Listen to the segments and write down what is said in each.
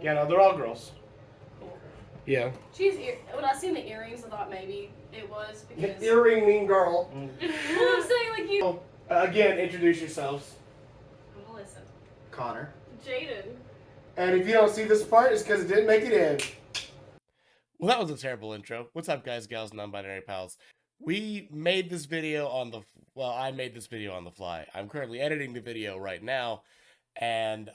Yeah, no, they're all girls. Cool. Yeah. When I seen the earrings, I thought maybe it was because... Earring mean girl. Well, I'm saying, like, you... Again, introduce yourselves. I'm Melissa. Connor. Jaden. And if you don't see this part, it's because it didn't make it in. Well, that was a terrible intro. What's up, guys, gals, non-binary pals? We made this video on the... Well, I made this video on the fly. I'm currently editing the video right now. And,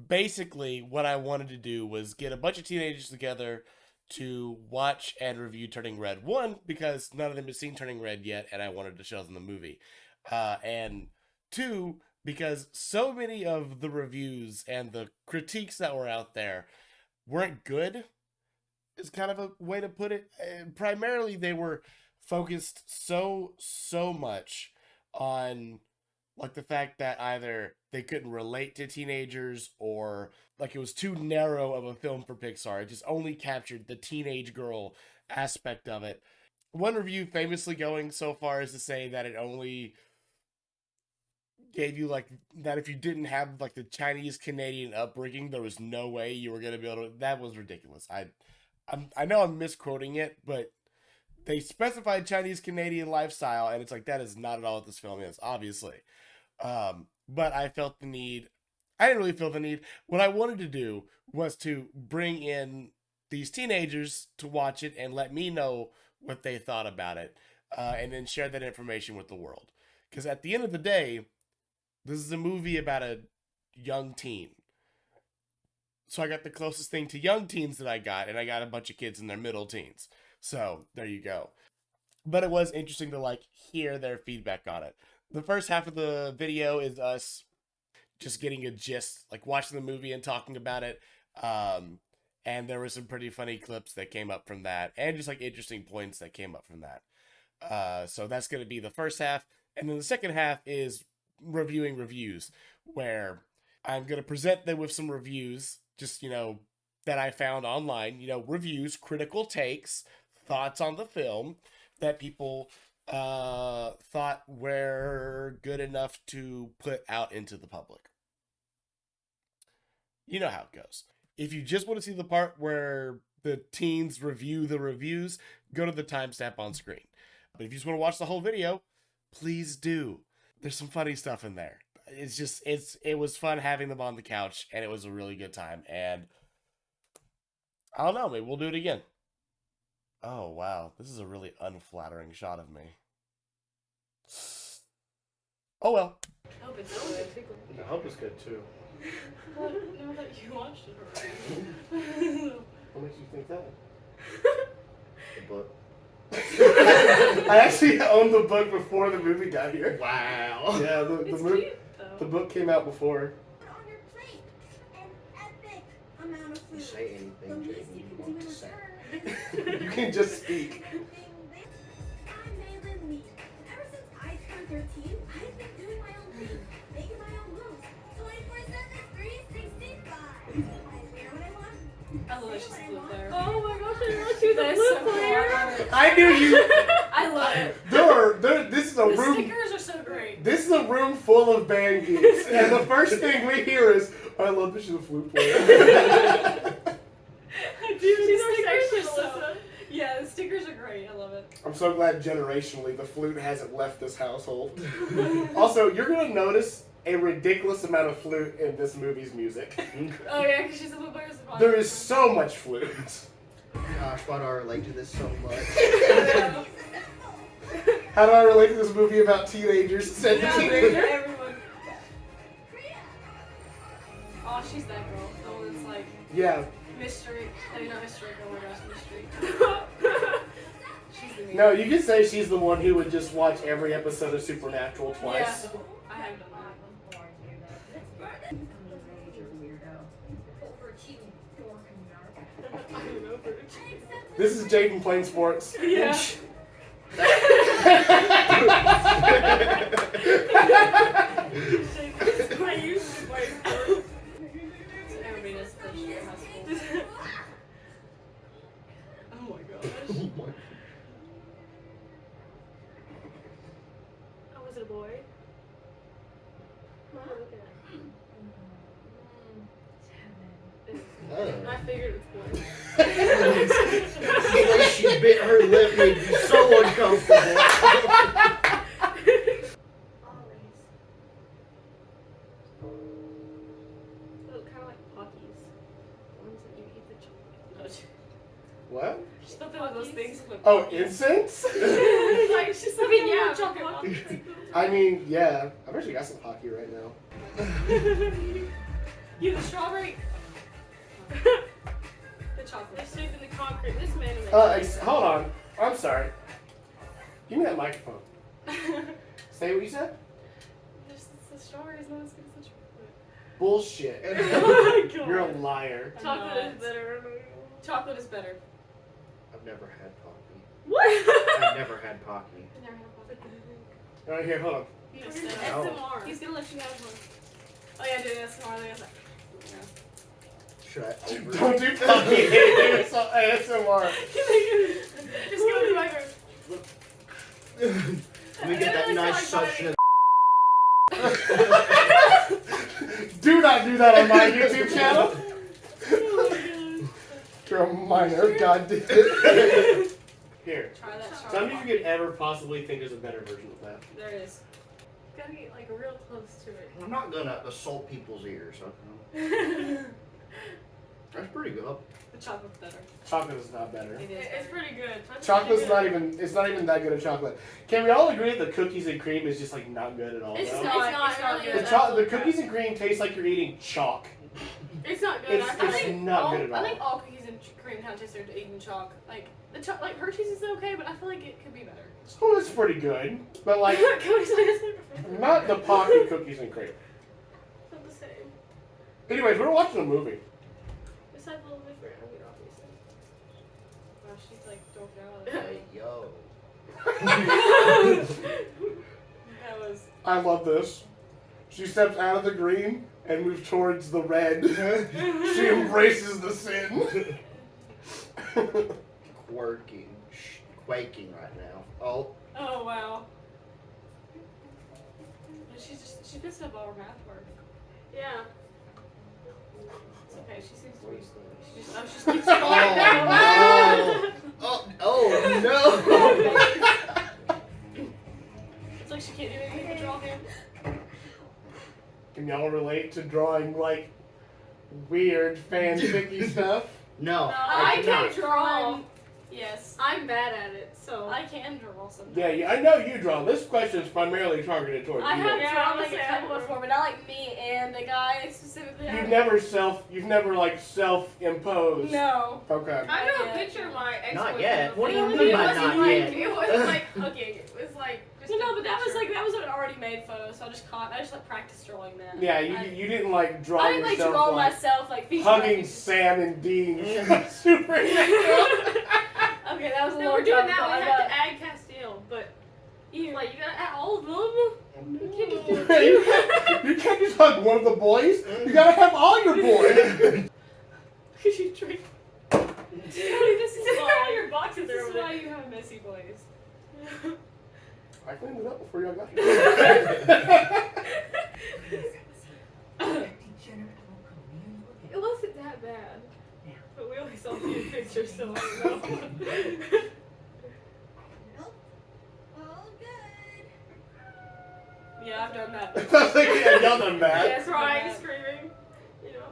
basically, what I wanted to do was get a bunch of teenagers together to watch and review Turning Red. One, because none of them have seen Turning Red yet, and I wanted to show them the movie. And two, because so many of the reviews and the critiques that were out there weren't good, is kind of a way to put it. Primarily, they were focused so much on... like the fact that either they couldn't relate to teenagers or like it was too narrow of a film for Pixar. It just only captured the teenage girl aspect of it. One review famously going so far as to say that it only gave you like that if you didn't have like the Chinese Canadian upbringing, there was no way you were going to be able to. That was ridiculous. I know I'm misquoting it, but they specified Chinese Canadian lifestyle, and it's like that is not at all what this film is, obviously. But I felt the need. I didn't really feel the need. What I wanted to do was to bring in these teenagers to watch it and let me know what they thought about it, and then share that information with the world. Because at the end of the day, this is a movie about a young teen. So I got the closest thing to young teens that I got, and I got a bunch of kids in their middle teens. So there you go. But it was interesting to like hear their feedback on it. The first half of the video is us just getting a gist, like watching the movie and talking about it. And there were some pretty funny clips that came up from that, and just like interesting points that came up from that. So that's going to be the first half. And then the second half is reviewing reviews, where I'm going to present them with some reviews, just, that I found online, reviews, critical takes, thoughts on the film that people thought were good enough to put out into the public. You know how it goes. If you just want to see the part where the teens review the reviews, go to the timestamp on screen. But if you just want to watch the whole video, please do. There's some funny stuff in there. It was fun having them on the couch, and it was a really good time. And I don't know, maybe we'll do it again. Oh, wow. This is a really unflattering shot of me. Oh, well. I hope it's good. I hope it's good, too. Well, now that you watched it already. What makes you think that? The book. I actually owned the book before the movie got here. Wow. Yeah, It's cute, though. the book came out before. On your plate, an epic amount of food. Say anything, Jaden, you want to say. You can just speak. I'm Maylin Lee. Ever since I turned 13, I've been doing my own thing, making my own moves. 24/7, 365. I wear what I want. I love that she's say blue what I there. want. Oh my gosh, I love you, the blue player. I knew you. I love it. This is a The room. stickers are so great. This is a room full of band geeks, and the first thing we hear is, "I love that she's a flute player." These stickers are so... Yeah, the stickers are great. I love it. I'm so glad generationally the flute hasn't left this household. Also, you're gonna notice a ridiculous amount of flute in this movie's music. Oh yeah, because she's a blue player. There is so much flute. Gosh, why do I relate to this so much? How do I relate to this movie about teenagers? Said the teenager. Everyone. Oh, she's that girl. The one that's like Yeah. mystery. No, not mystery. Oh my gosh, mystery. She's the No, you could say she's the one who would just watch every episode of Supernatural twice. Yeah, I have done that. This is Jaden playing sports. Yeah. I used to play sports. So everybody does push your high school. Oh my gosh. Oh, was it a boy? What? I figured it's boy. The way she bit her lip made me so uncomfortable. Always. Look, kind of like Pockies. Ones that you eat the chocolate. What? She thought they were those things with Oh, Pockies. incense? Like, she's I mean, yeah, chocolate but Pockies. I mean, yeah. I've actually got some hockey right now. You the strawberry. The chocolate. They're safe in the concrete. This man is Hold on. I'm sorry. Give me that microphone. Say what you said? The strawberry is not as good as the chocolate. Bullshit. Oh my god. You're a liar. Chocolate is better. Chocolate is better. I've never had Pocky. What? I've never had Pocky. I never had a Pocky. Alright, here, hold on. Yes, No. SMR. He's gonna let you have one. Oh yeah, do SMR. Should I over? Don't do Pocky. It's ASMR. Just go to the microphone. Let me get that nice suction. Do not do that on my YouTube channel. You're a minor. God damn it. Here. Try that Tell strawberry. me if you could ever possibly think there's a better version of that. There is. Gotta get like real close to it. I'm not gonna assault people's ears. Okay? That's pretty good. The chocolate's better. Chocolate is not better. It is. It's pretty good. Chocolate's not even. It's not even that good of chocolate. Can we all agree that the cookies and cream is just like not good at all? It's though? not. It's It's not not really good. The cookies and cream taste like you're eating chalk. It's not good. It's I think not all, good at all. I think all cookies and cream kind of taste like eating chalk. Like like Hershey's is okay, but I feel like it could be better. Oh, it's pretty good, but like Cody's like, it's not not the pocket cookies and cream. not the same. Anyways, we're watching a movie. It's like a little different. I mean, obviously. Wow, she's like doped out. Hey, yo. That was. I love this. She steps out of the green and moves towards the red. She embraces the sin. Quaking right now. Oh, Oh wow. She messed up all her math work. Yeah. It's okay. She seems to be. She just keeps oh going down. no! Oh no! It's like she can't do anything but draw him. Can y'all relate to drawing like weird fanficky stuff? No, No, I I cannot. can't draw. Yes. I'm bad at it, so. I can draw sometimes. Yeah, I know you draw. This question is primarily targeted towards I you. have Yeah, drawn like honestly, a I couple would. before, but not like me and a guy specifically. You've never like self-imposed. No. Okay. I know a Yeah. picture of my ex. Not yet. What do you you mean mean by by not not yet? It was like okay. It was like. Just Well, a no, but that was picture. that was an already made photo, so I just like practiced drawing that. Yeah, I, you didn't like draw I didn't like yourself draw like myself like feature hugging like- Sam and Dean. Supernatural. Okay, that was a No, long we're doing time that. ago. We I have got- to add Castile, but like you gotta add all of them. You can't just do You can't just hug one of the boys. You gotta have all your boys. Cause you drink. This is why all your boxes This are is over why there. you have messy boys. I cleaned it up before y'all got here. It wasn't that bad. But we only saw a few pictures, so I don't know. Nope. All good. Yeah, I've done that. I was like, yeah, y'all done that. Yeah, crying, screaming, you know,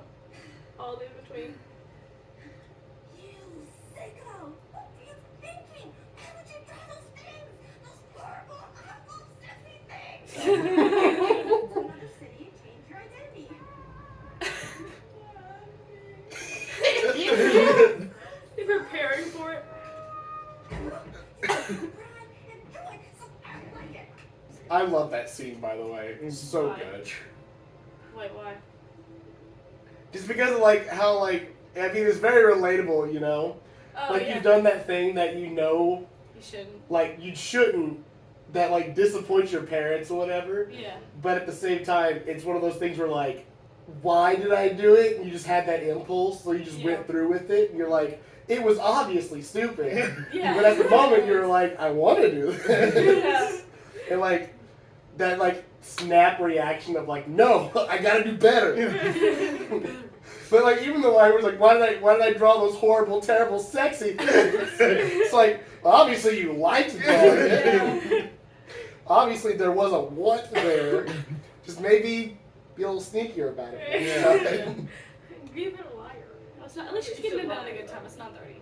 all in between. You sicko! What were you thinking? Why would you draw those things? Those horrible, awful, sexy things! Go to another city and change your identity. You're preparing for it. I love that scene, by the way. It's so Why? good. Wait, why? Just because of like how like I mean it's very relatable, you know. Oh, Like yeah. you've done that thing that you know You shouldn't. like you shouldn't that like disappoints your parents or whatever. Yeah. But at the same time, it's one of those things where like, why did I do it? And you just had that impulse, so you just Yeah. went through with it. And you're like, it was obviously stupid. Yeah. But at the moment, you're like, I want to do this. Yeah. And like that like snap reaction of like, no, I gotta do better. But like even the line was like, why did I draw those horrible, terrible, sexy things? It's like obviously you liked drawing it. Yeah. Obviously there was a what there. Just maybe be a little sneakier about it. Yeah. Be a bit a liar. It's not, at least she's getting it done at a good time. It's not 30.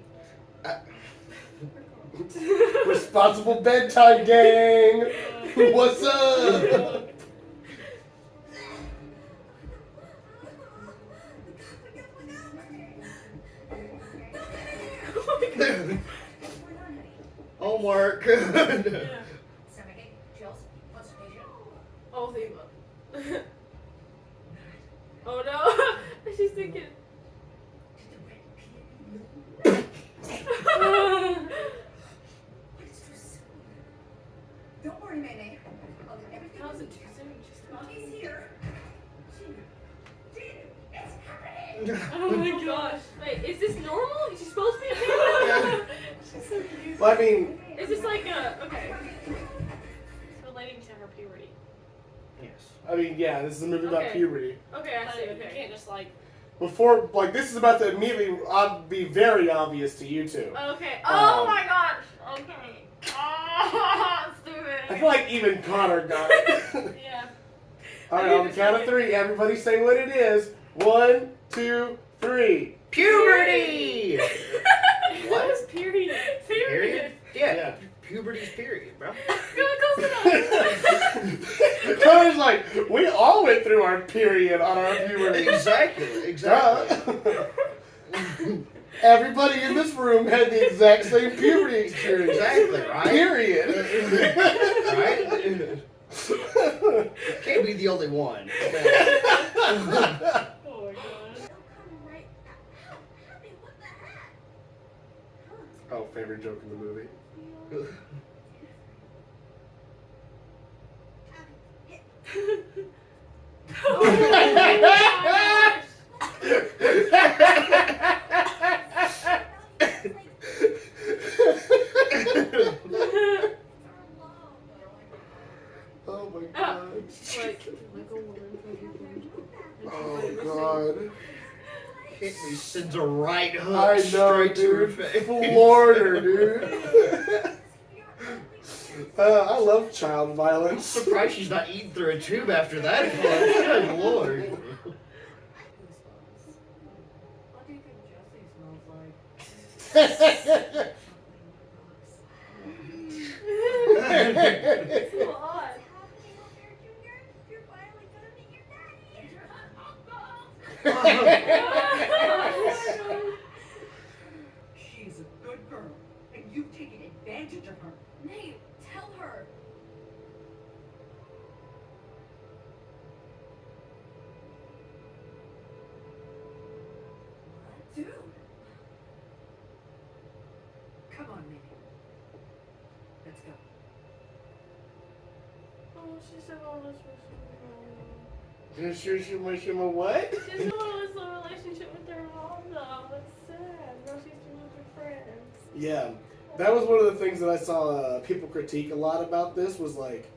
Responsible bedtime gang. What's up? Homework. Yeah. Stomachache, chills, constipation. Oh, the oh no. She's thinking. Don't worry, Mayday. I'll do everything. How is it too soon? She's Mommy's talking. here. It's happening. Oh my gosh. Wait, is this normal? Is she supposed to be a panda? She's so cute. Well, I mean, Is this like a okay? It's relating to her puberty. Yes. yeah, this is a movie about Okay. puberty. Okay, I see. You Okay. can't just like. Before, like, this is about to immediately be very obvious to you two. Okay. Oh Um, my gosh. Okay. Oh, stupid. I feel like even Connor got it. Yeah. Alright, on the count of 3, everybody say what it is. 1, 2, 3. Puberty. What was period? Period. Yeah. Yeah. Puberty's period, bro. Good, close enough. Connor's like, we all went through our period on our puberty. Exactly. Duh. Everybody in this room had the exact same puberty experience. Exactly, right? Period. Right? Can't be the only one. Oh my god. They'll come right out. Happy, what the heck? Oh, favorite joke in the movie. Oh my Oh my Ah. god. Like a woman. Oh god. Hit me, sends a right hook I know, straight to her dude. face. Floored her, dude. I love child I'm violence. surprised she's not eating through a tube after that punch. Good lord. What do you think Jesse smells like? It's a little odd. You're finally gonna meet your daddy. She's a good girl, and you've taken advantage of her. Nate, tell her. Dude. Come on, Minnie. Let's go. Oh, she said all this Shimma, shimma, what? She doesn't want to lose the relationship with their mom, though. That's sad. Now she's doing with her friends. Yeah, that was one of the things that I saw people critique a lot about this was like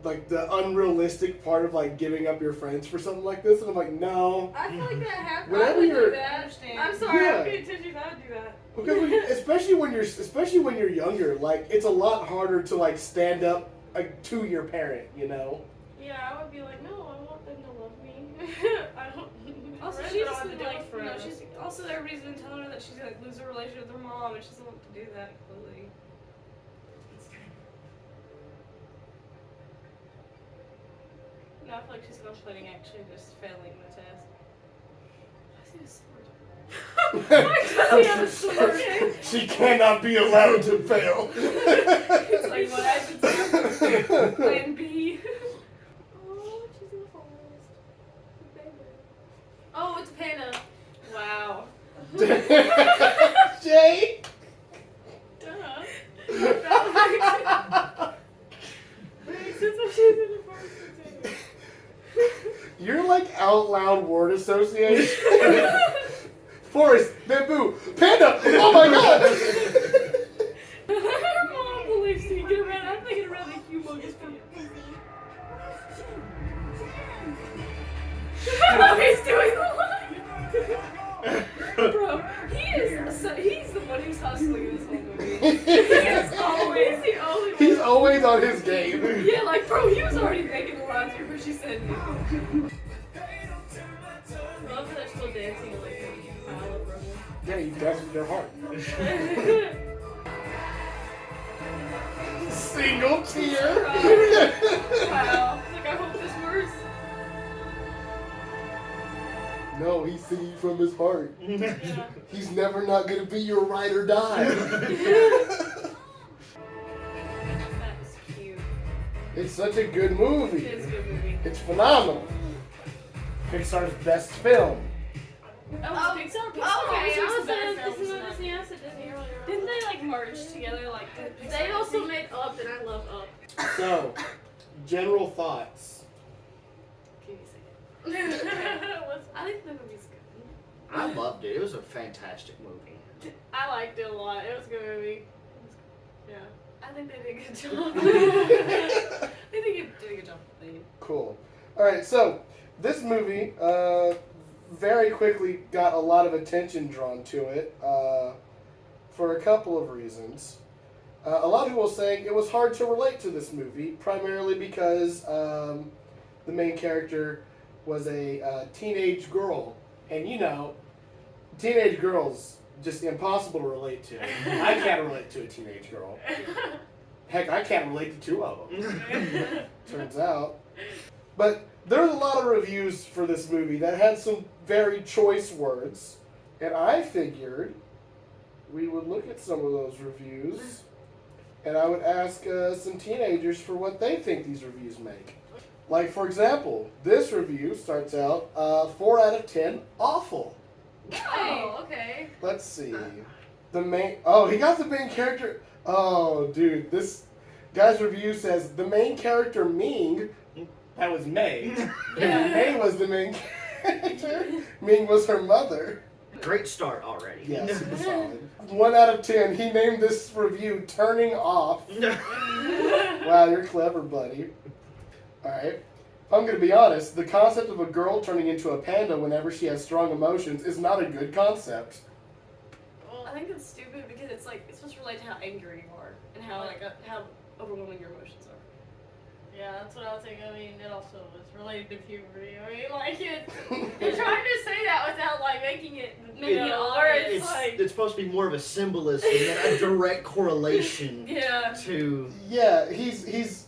the unrealistic part of like giving up your friends for something like this, and I'm like, no, I feel like that happens. Whenever I would you're- do that. I'm sorry, Yeah. I'm paying attention. I would do that. because especially when you're younger, like it's a lot harder to like stand up like, to your parent, you know. Yeah, I would be like, no, I want them to love me. I don't. Also, friends she's don't just have to been deal like, with you know, friends. she's also everybody's been telling her that she's gonna like lose her relationship with her mom, and she doesn't want to do that clearly. No, I feel like she's contemplating actually just failing the test. I see a sword. Why does he have a sword? She cannot be allowed to fail. It's like what happens after plan B. Oh, she's in the forest. Oh, it's a panda. Wow. Jay. Duh. Makes sense that she's in the forest too. You're like out loud word association. Forest, bamboo, panda. Oh my god. Her mom believes she can get around. I'm thinking around the humongous panda. Oh, he's doing the on his game. Yeah, like, bro, he was already making the lines before she said it. I love that they're still dancing in, like, a pile of rubble. Yeah, he does with their heart. Single tear. Wow. Like, I hope this works. No, he's singing from his heart. Yeah. He's never not gonna be your ride or die. That is cute. It's such a good movie. It is a good movie. It's phenomenal. Pixar's best film. Oh, it's Pixar? Pixar Okay, always I makes was the better saying, films isn't than that that. Disney? I said Disney earlier. Didn't they, like, merge together, like, the Pixar They also Disney? made Up, and I love Up. So, general thoughts. Give me a second. I think the movie's good. I loved it. It was a fantastic movie. I liked it a lot. It was a good movie. Yeah. I think they did a good job. I think they did a good job. Cool. Alright, so, this movie, very quickly got a lot of attention drawn to it, for a couple of reasons. A lot of people saying it was hard to relate to this movie, primarily because the main character was a teenage girl, and you know, teenage girls just impossible to relate to. I can't relate to a teenage girl. Heck, I can't relate to two of them. Turns out. But there's a lot of reviews for this movie that had some very choice words, and I figured we would look at some of those reviews, and I would ask some teenagers for what they think these reviews make. Like, for example, this review starts out 4 out of 10, awful. Oh, okay. Let's see. The main. Oh, he got the main character. Oh, dude, this guy's review says the main character Ming. That was May. Yeah. May was the main character. Ming was her mother. Great start already. Yes, super solid. 1 out of 10. He named this review "Turning Off." Wow, you're clever, buddy. All right. I'm gonna be honest. The concept of a girl turning into a panda whenever she has strong emotions is not a good concept. Well, I think it's stupid because it's like it's supposed to relate to how angry you are and how like how overwhelming your emotions are. Yeah, that's what I was thinking. I mean, it also is related to puberty. I mean, like, you're trying to say that without, like, making it, It's, like... it's supposed to be more of a symbolism than a direct correlation Yeah. to. Yeah, he's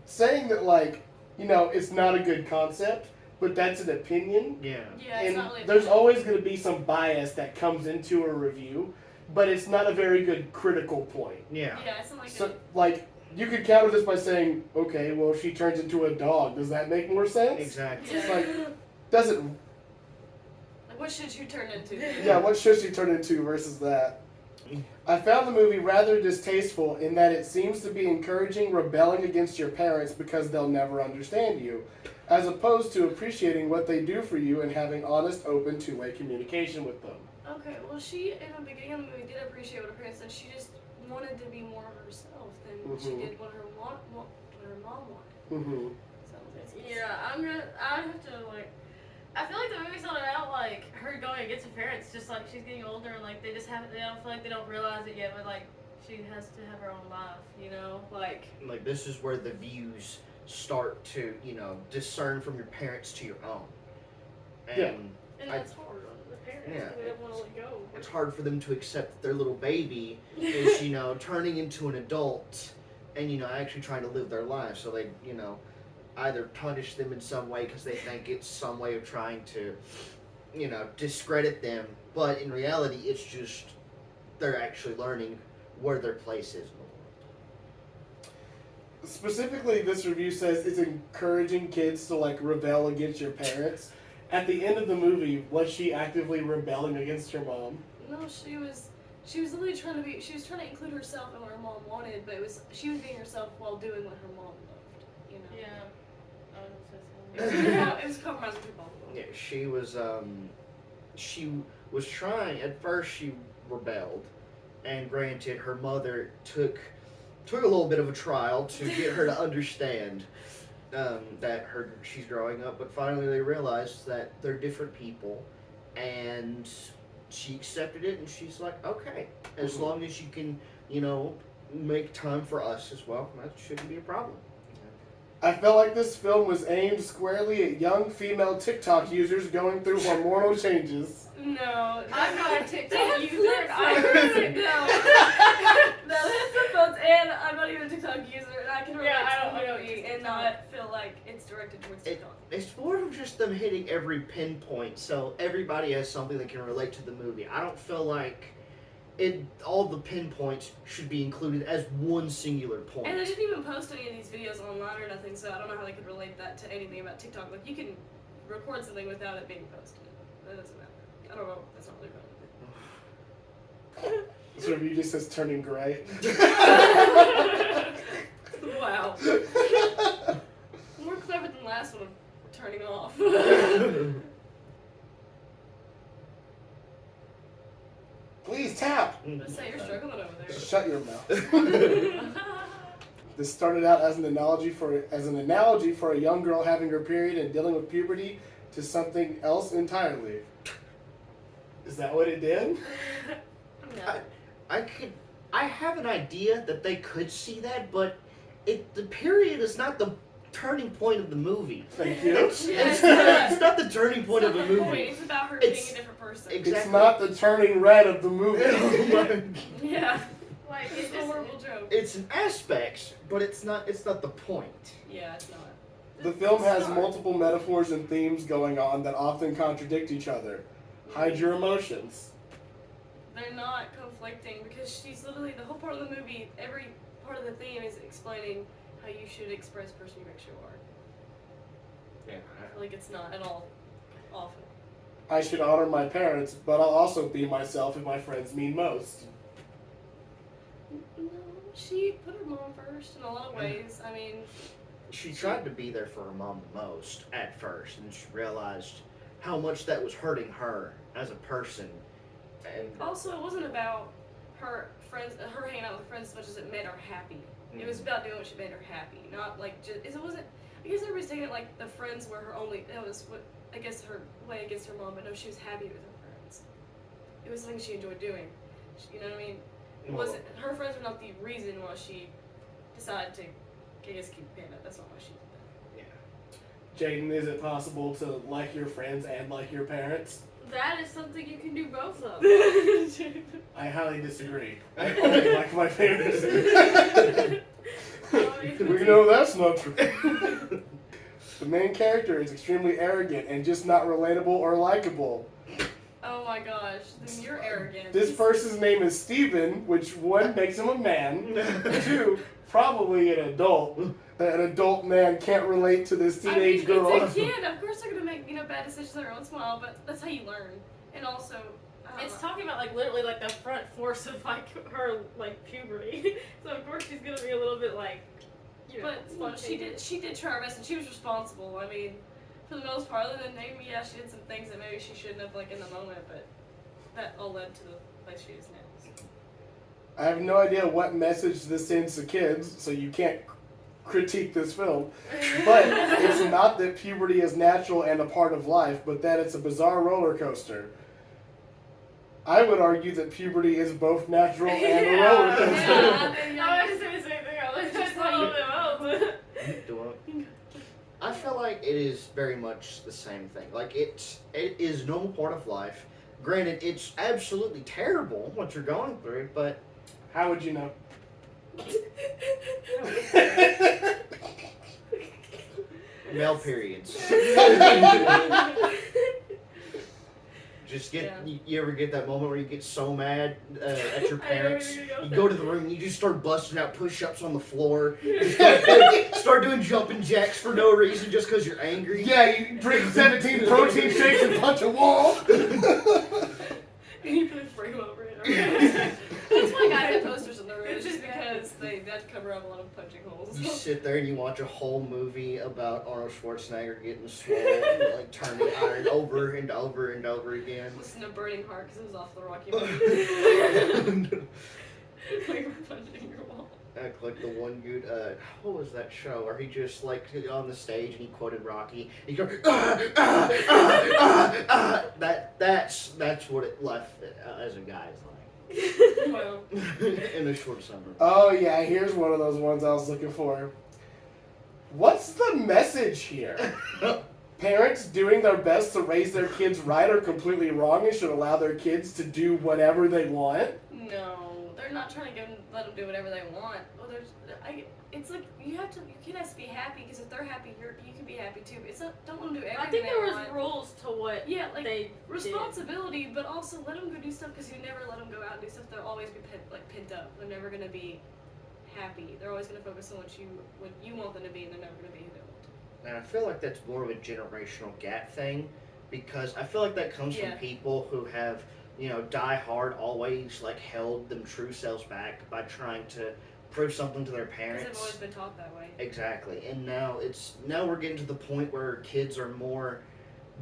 saying that, like, you know, it's not a good concept, but that's an opinion. Yeah. Yeah, it's And not really. there's always going to be some bias that comes into a review, but it's not a very good critical point. Yeah. Yeah, it's not like. So, like, you could counter this by saying, okay, well, she turns into a dog. Does that make more sense? Exactly. It's like, doesn't. Like, what should you turn into? Yeah, what should she turn into versus that? I found the movie rather distasteful in that it seems to be encouraging rebelling against your parents because they'll never understand you, as opposed to appreciating what they do for you and having honest, open, two-way communication with them. Okay, well, she in the beginning of the movie did appreciate what her parents said. She just wanted to be more herself than she did what her mom wanted. Mm-hmm. So that's Yeah, I have to, like... I feel like the movie's not about, like, her going against her parents, just, like, she's getting older and, like, they don't feel like they don't realize it yet, but, like, she has to have her own life, you know? Like... Like, this is where the views start to, you know, discern from your parents to your own. And Yeah. And that's hard on the parents. Yeah, They don't want to let go. it's hard for them to accept that their little baby is, you know, turning into an adult and, you know, actually trying to live their life. So they, you know, either punish them in some way because they think it's some way of trying to, you know, discredit them. But in reality, it's just they're actually learning where their place is in the world. Specifically, this review says it's encouraging kids to, like, rebel against your parents. At the end of the movie, was she actively rebelling against her mom? No, she was literally trying to include herself in what her mom wanted, but she was being herself while doing what her mom loved, you know? Yeah. I was It was compromising for both of them. Yeah, she was trying, at first she rebelled, and granted, her mother took a little bit of a trial to get her to understand that she's growing up, but finally they realized that they're different people, and she accepted it, and she's like, okay, as long as you can, you know, make time for us as well, that shouldn't be a problem. I felt like this film was aimed squarely at young female TikTok users going through hormonal changes. No, I'm not a TikTok have user. flip I phones. really No, no, they have flip phones, and I'm not even a TikTok user, and I can relate Yeah, to I the don't movie use and TikTok. not feel like it's directed towards TikTok. It's more of just them hitting every pinpoint, so everybody has something that can relate to the movie. I don't feel like all the pinpoints should be included as one singular point. And they didn't even post any of these videos online or nothing, so I don't know how they could relate that to anything about TikTok. Like, you can record something without it being posted. That doesn't matter. I don't know. That's not really relevant. This review just says turning gray. Wow. More clever than the last one of turning off. Please tap. Let's say you're struggling over there. Shut your mouth. This started out as an analogy for a young girl having her period and dealing with puberty to something else entirely. Is that what it did? No. I have an idea that they could see that, but the period is not the turning point of the movie. Thank you. It's not the turning point of the It's not movie. It's about her It's- being a different person. Exactly. It's not the turning red of the movie. Yeah. Like, It's a horrible joke. It's an aspect, but it's not the point. Yeah, it's not. The film has Start. multiple metaphors and themes going on that often contradict each other. Hide your emotions. They're not conflicting because she's literally the whole part of the movie. Every part of the theme is explaining how you should express the person you actually are. Yeah. I feel like it's not at all awful. I should honor my parents, but I'll also be myself if my friends mean most. No, she put her mom first in a lot of ways. I mean, She tried to be there for her mom the most at first, and she realized how much that was hurting her as a person. And also it wasn't about her friends, her hanging out with friends as much as it made her happy. It was about doing what she made her happy, not like just. It wasn't. I guess everybody's taking it like the friends were her only. That was what I guess her way against her mom, but no, she was happy with her friends. It was something she enjoyed doing. You know what I mean? It wasn't. Her friends were not the reason why she decided to, I guess, keep a panda. That's not why she did Jaden, is it possible to like your friends and like your parents? that is something you can do both of. that. I highly disagree. I only like my parents. We know that's not true. The main character is extremely arrogant and just not relatable or likable. Oh my gosh, then you're arrogant. This person's name is Steven, which one makes him a man, two, probably an adult. An adult man can't relate to this teenage girl. It's a kid. Of course they're gonna make bad decisions every once in a while, but that's how you learn. And also, I don't It's know. talking about like literally like the front force of like her like puberty. So of course she's gonna be a little bit like, you know, But she did try her best, and she was responsible. I mean, for the most part, other than maybe she did some things that maybe she shouldn't have like in the moment, but that all led to the place she is now. So. I have no idea what message this sends to kids, so you can't critique this film. But it's not that puberty is natural and a part of life, but that it's a bizarre roller coaster. I would argue that puberty is both natural and a roller coaster. I was just saying the same thing. I was just a little bit old. I feel like it is very much the same thing. Like it is a normal part of life. Granted, it's absolutely terrible what you're going through, but How would you know? male periods. Just get you ever get that moment where you get so mad at your parents, you go to the room and you just start busting out push-ups on the floor, you start doing jumping jacks for no reason just because you're angry. Yeah, you drink 17 protein shakes and punch a wall. And you put a frame over it. That's why guys have posters in the room. It's just because they have to cover up a lot of punching holes. You sit there and you watch a whole movie about Arnold Schwarzenegger getting swole, like turning iron over and over and over again. Listen to Burning Heart because it was off the Rocky movie. Like you're punching your wall. Like the one good, what was that show where he just like on the stage and he quoted Rocky. He goes, that's what it left as a guy's like. Well, in a short summer. Oh yeah, here's one of those ones I was looking for. What's the message here? Parents doing their best to raise their kids right are completely wrong and should allow their kids to do whatever they want? No, they're not trying to let them do whatever they want. Well, it's like your kid has to be happy because if they're happy, you can be happy too. It's not, don't let them do everything. I think there they was want. rules to what Yeah, like they responsibility, but also let them go do stuff because you never let them go out and do stuff. They'll always be pent up. They're never gonna be happy. They're always gonna focus on what you want them to be, and they're never gonna be who they want. And I feel like that's more of a generational gap thing, because I feel like that comes from people who have, die hard, always like held them true selves back by trying to prove something to their Because parents. they've always been taught that way. Exactly, and now we're getting to the point where kids are more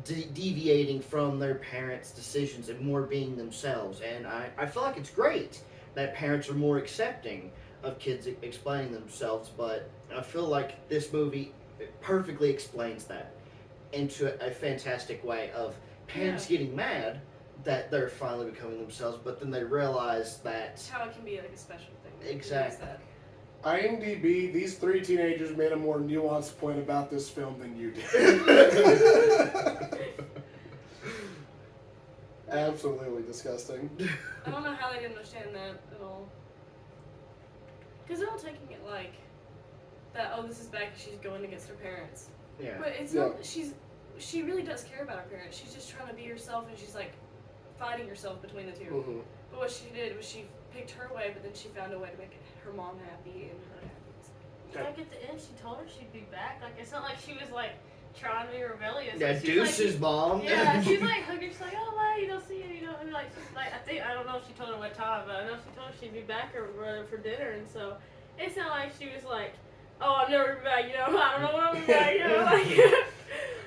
deviating from their parents' decisions and more being themselves. And I feel like it's great that parents are more accepting of kids explaining themselves, but I feel like this movie perfectly explains that into a fantastic way of parents getting mad that they're finally becoming themselves, but then they realize that That's how it can be like a special thing. Exactly. IMDb, these three teenagers made a more nuanced point about this film than you did. Absolutely disgusting. I don't know how they didn't understand that at all. Because they're all taking it like that. Oh, this is bad because she's going against her parents. Yeah. But it's not. She really does care about her parents. She's just trying to be herself, and she's like fighting herself between the 2 Mm-hmm. But what she did was she picked her way, but then she found a way to make her mom happy and her happy. Like at the end, she told her she'd be back. Like it's not like she was like trying to be rebellious. Yeah, Like, she's Deuce's like, mom. Yeah, she's like hugging. She's like, oh, why you don't see her? And like she's like, I don't know if she told her what time, but I know she told her she'd be back or for dinner, and so it's not like she was like, oh, I'm never back. I don't know when I'm back. Like.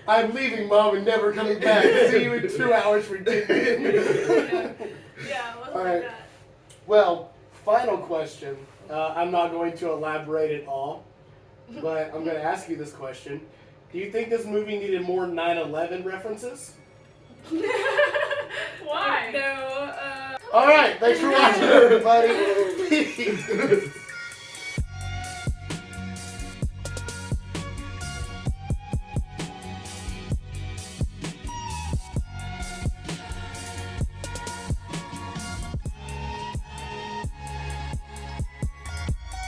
I'm leaving, Mom, and never coming back. See you in 2 hours for dinner. Yeah, it wasn't All like right. that. Well, final question. I'm not going to elaborate at all, but I'm going to ask you this question. Do you think this movie needed more 9/11 references? Why? No. All right, thanks for watching, everybody.